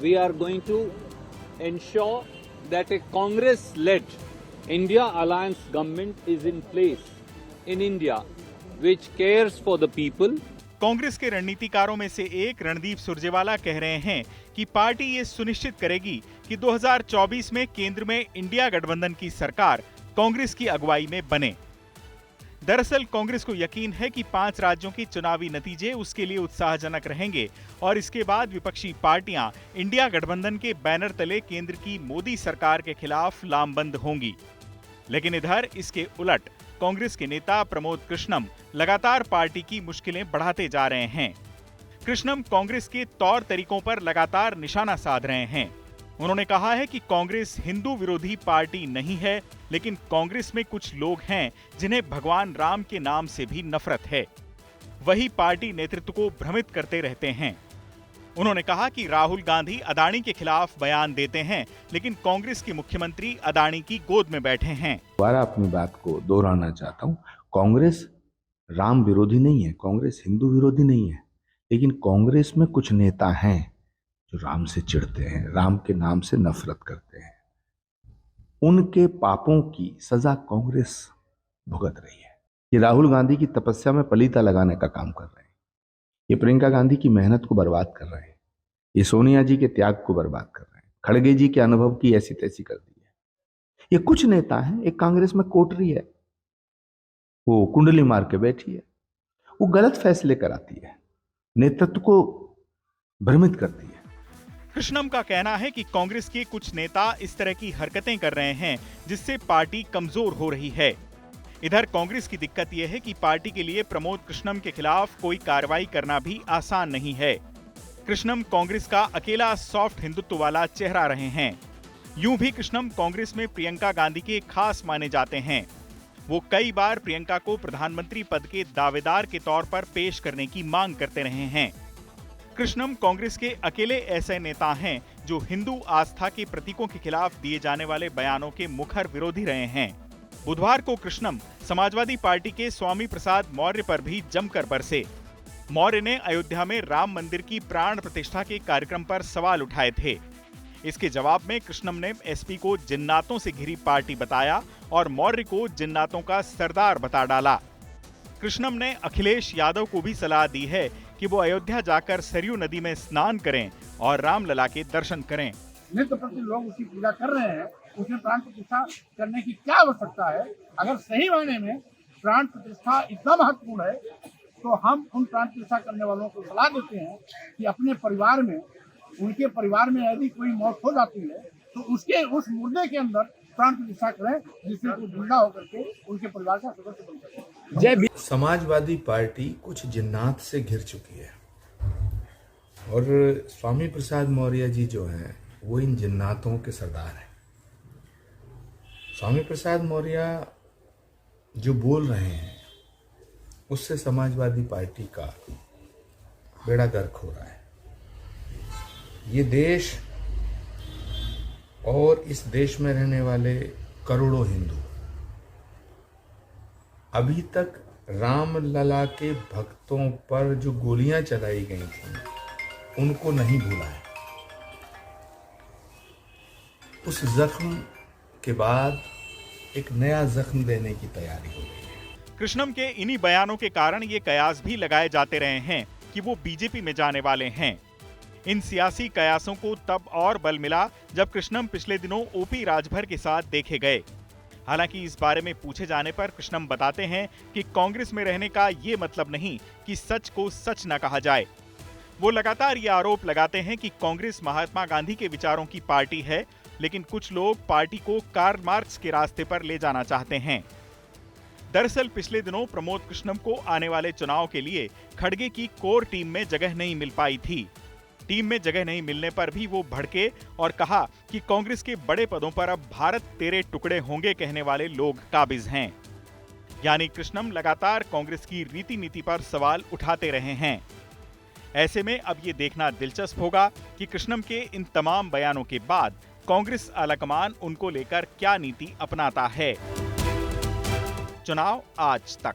we are going to ensure that a Congress-led India alliance government is in place in India, which cares for the people. Congress के रणनीतिकारों में से एक रणदीप सुरजेवाला कह रहे हैं कि पार्टी ये सुनिश्चित करेगी कि 2024 में केंद्र में इंडिया गठबंधन की सरकार कांग्रेस की अगुवाई में बने। दरअसल कांग्रेस को यकीन है कि 5 राज्यों के चुनावी नतीजे उसके लिए उत्साहजनक रहेंगे और इसके बाद विपक्षी पार्टियां इंडिया गठबंधन के बैनर तले केंद्र की मोदी सरकार के खिलाफ लामबंद होंगी। लेकिन इधर इसके उलट कांग्रेस के नेता प्रमोद कृष्णम लगातार पार्टी की मुश्किलें बढ़ाते जा रहे हैं। कृष्णम कांग्रेस के तौर तरीकों पर लगातार निशाना साध रहे हैं। उन्होंने कहा है कि कांग्रेस हिंदू विरोधी पार्टी नहीं है, लेकिन कांग्रेस में कुछ लोग हैं जिन्हें भगवान राम के नाम से भी नफरत है। वही पार्टी नेतृत्व को भ्रमित करते रहते हैं। उन्होंने कहा कि राहुल गांधी अदानी के खिलाफ बयान देते हैं, लेकिन कांग्रेस के मुख्यमंत्री अदानी की गोद में बैठे हैं। दोबारा अपनी बात को दोहराना चाहता हूं, कांग्रेस राम विरोधी नहीं है, कांग्रेस हिंदू विरोधी नहीं है, लेकिन कांग्रेस में कुछ नेता हैं जो राम से चिढ़ते हैं, राम के नाम से नफरत करते हैं। उनके पापों की सजा कांग्रेस भुगत रही है। ये राहुल गांधी की तपस्या में पलीता लगाने का काम कर रहे हैं। ये प्रियंका गांधी की मेहनत को बर्बाद कर रहे हैं। ये सोनिया जी के त्याग को बर्बाद कर रहे हैं। खड़गे जी के अनुभव की ऐसी तैसी कर दी है। ये कुछ नेता हैं, एक कांग्रेस में कोटरी है, वो कुंडली मार के बैठी है, वो गलत फैसले कराती है, नेतृत्व को भ्रमित करती है। कृष्णम का कहना है कि कांग्रेस के कुछ नेता इस तरह की हरकतें कर रहे हैं जिससे पार्टी कमजोर हो रही है। इधर कांग्रेस की दिक्कत यह है कि पार्टी के लिए प्रमोद कृष्णम के खिलाफ कोई कार्रवाई करना भी आसान नहीं है। कृष्णम कांग्रेस का अकेला सॉफ्ट हिंदुत्व वाला चेहरा रहे हैं। यूं भी कृष्णम कांग्रेस में प्रियंका गांधी के खास माने जाते हैं। वो कई बार प्रियंका को प्रधानमंत्री पद के दावेदार के तौर पर पेश करने की मांग करते रहे हैं। कृष्णम कांग्रेस के अकेले ऐसे नेता हैं जो हिंदू आस्था के प्रतीकों के खिलाफ दिए जाने वाले बयानों के मुखर विरोधी रहे हैं। बुधवार को कृष्णम समाजवादी पार्टी के स्वामी प्रसाद मौर्य पर भी जमकर बरसे। मौर्य ने अयोध्या में राम मंदिर की प्राण प्रतिष्ठा के कार्यक्रम पर सवाल उठाए थे। इसके जवाब में कृष्णम ने एसपी को जिन्नातों से घिरी पार्टी बताया और मौर्य को जिन्नातों का सरदार बता डाला। कृष्णम ने अखिलेश यादव को भी सलाह दी है कि वो अयोध्या जाकर सरयू नदी में स्नान करें और रामलला के दर्शन करें। नित्य प्रति लोग उसकी पूजा कर रहे हैं, उसमें प्राण प्रतिष्ठा करने की क्या आवश्यकता है? अगर सही मायने में प्राण प्रतिष्ठा इतना महत्वपूर्ण है तो हम उन प्राण प्रतिष्ठा करने वालों को सलाह देते हैं कि अपने परिवार में, उनके परिवार में यदि कोई मौत हो जाती है तो उसके उस मुर्दे के अंदर प्राण प्रतिष्ठा करें, जिससे वो जिंदा होकर के उनके परिवार का सदस्य बन सके। समाजवादी पार्टी कुछ जिन्नात से घिर चुकी है और स्वामी प्रसाद मौर्य जी जो हैं वो इन जिन्नातों के सरदार हैं। स्वामी प्रसाद मौर्य जो बोल रहे हैं उससे समाजवादी पार्टी का बेड़ा गर्क हो रहा है। ये देश और इस देश में रहने वाले करोड़ों हिंदू अभी तक रामलला के भक्तों पर जो गोलियां चलाई गई थी उनको नहीं भूला है। उस जख्म के बाद एक नया जख्म देने की तैयारी हो गई है। कृष्णम के इन्हीं बयानों के कारण ये कयास भी लगाए जाते रहे हैं कि वो बीजेपी में जाने वाले हैं। इन सियासी कयासों को तब और बल मिला जब कृष्णम पिछले दिनों ओपी राजभर के साथ देखे गए। हालांकि इस बारे में पूछे जाने पर कृष्णम बताते हैं कि कांग्रेस में रहने का ये मतलब नहीं कि सच को सच न कहा जाए। वो लगातार ये आरोप लगाते हैं कि कांग्रेस महात्मा गांधी के विचारों की पार्टी है, लेकिन कुछ लोग पार्टी को कार्ल मार्क्स के रास्ते पर ले जाना चाहते हैं। दरअसल पिछले दिनों प्रमोद कृष्णम को आने वाले चुनाव के लिए खड़गे की कोर टीम में जगह नहीं मिल पाई थी। टीम में जगह नहीं मिलने पर भी वो भड़के और कहा कि कांग्रेस के बड़े पदों पर अब भारत तेरे टुकड़े होंगे कहने वाले लोग काबिज हैं। यानी कृष्णम लगातार कांग्रेस की रीति नीति पर सवाल उठाते रहे हैं। ऐसे में अब ये देखना दिलचस्प होगा कि कृष्णम के इन तमाम बयानों के बाद कांग्रेस आलाकमान उनको लेकर क्या नीति अपनाता है। चुनाव आज तक।